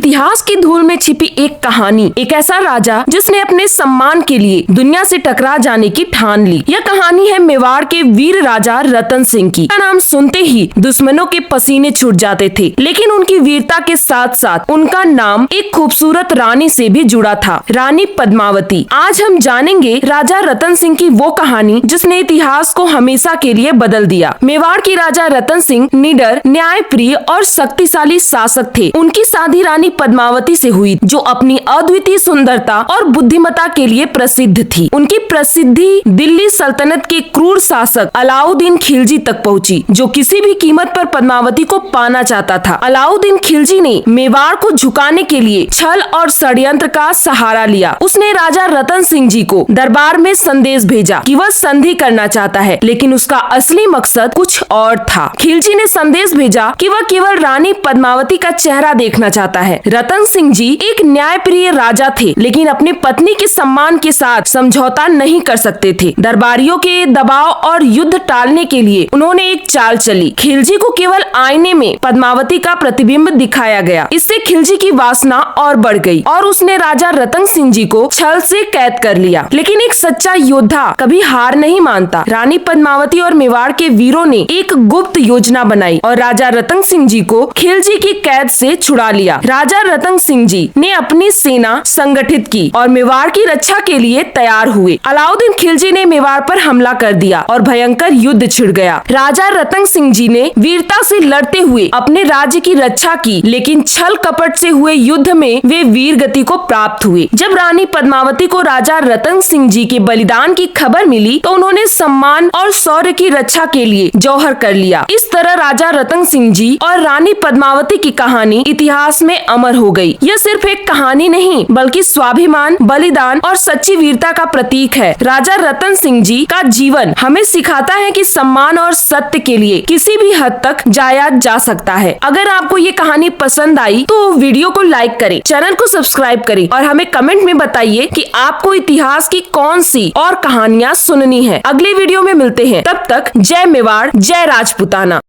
इतिहास की धूल में छिपी एक कहानी, एक ऐसा राजा जिसने अपने सम्मान के लिए दुनिया से टकरा जाने की ठान ली। यह कहानी है मेवाड़ के वीर राजा रतन सिंह की। का नाम सुनते ही दुश्मनों के पसीने छूट जाते थे, लेकिन उनकी वीरता के साथ साथ उनका नाम एक खूबसूरत रानी से भी जुड़ा था, रानी पद्मावती। आज हम जानेंगे राजा रतन सिंह की वो कहानी जिसने इतिहास को हमेशा के लिए बदल दिया। मेवाड़ के राजा रतन सिंह निडर, न्यायप्रिय और शक्तिशाली शासक थे। उनकी शादी रानी पद्मावती से हुई, जो अपनी अद्वितीय सुंदरता और बुद्धिमत्ता के लिए प्रसिद्ध थी। उनकी प्रसिद्धि दिल्ली सल्तनत के क्रूर शासक अलाउद्दीन खिलजी तक पहुंची, जो किसी भी कीमत पर पद्मावती को पाना चाहता था। अलाउद्दीन खिलजी ने मेवाड़ को झुकाने के लिए छल और षड्यंत्र का सहारा लिया। उसने राजा रतन सिंह जी को दरबार में संदेश भेजा कि वह संधि करना चाहता है, लेकिन उसका असली मकसद कुछ और था। खिलजी ने संदेश भेजा कि वह केवल रानी पद्मावती का चेहरा देखना चाहता है। रतन सिंह जी एक न्यायप्रिय राजा थे, लेकिन अपनी पत्नी के सम्मान के साथ समझौता नहीं कर सकते थे। दरबारियों के दबाव और युद्ध टालने के लिए उन्होंने एक चाल चली। खिलजी को केवल आईने में पद्मावती का प्रतिबिंब दिखाया गया। इससे खिलजी की वासना और बढ़ गई और उसने राजा रतन सिंह जी को छल से कैद कर लिया। लेकिन एक सच्चा योद्धा कभी हार नहीं मानता। रानी पद्मावती और मेवाड़ के वीरों ने एक गुप्त योजना बनाई और राजा रतन सिंह जी को खिलजी की कैद से छुड़ा लिया। राजा रतन सिंह जी ने अपनी सेना संगठित की और मेवाड़ की रक्षा के लिए तैयार हुए। अलाउद्दीन खिलजी ने मेवाड़ पर हमला कर दिया और भयंकर युद्ध छिड़ गया। राजा रतन सिंह जी ने वीरता से लड़ते हुए अपने राज्य की रक्षा की, लेकिन छल कपट से हुए युद्ध में वे वीर गति को प्राप्त हुए। जब रानी पद्मावती को राजा रतन सिंह जी के बलिदान की खबर मिली, तो उन्होंने सम्मान और शौर्य की रक्षा के लिए जौहर कर लिया। इस तरह राजा रतन सिंह जी और रानी पद्मावती की कहानी इतिहास में अमर हो गई। यह सिर्फ एक कहानी नहीं, बल्कि स्वाभिमान, बलिदान और सच्ची वीरता का प्रतीक है। राजा रतन सिंह जी का जीवन हमें सिखाता है कि सम्मान और सत्य के लिए किसी भी हद तक जाया जा सकता है। अगर आपको ये कहानी पसंद आई तो वीडियो को लाइक करें, चैनल को सब्सक्राइब करें और हमें कमेंट में बताइए कि आपको इतिहास की कौन सी और कहानियाँ सुननी है। अगले वीडियो में मिलते हैं, तब तक जय मेवाड़, जय राजपूताना।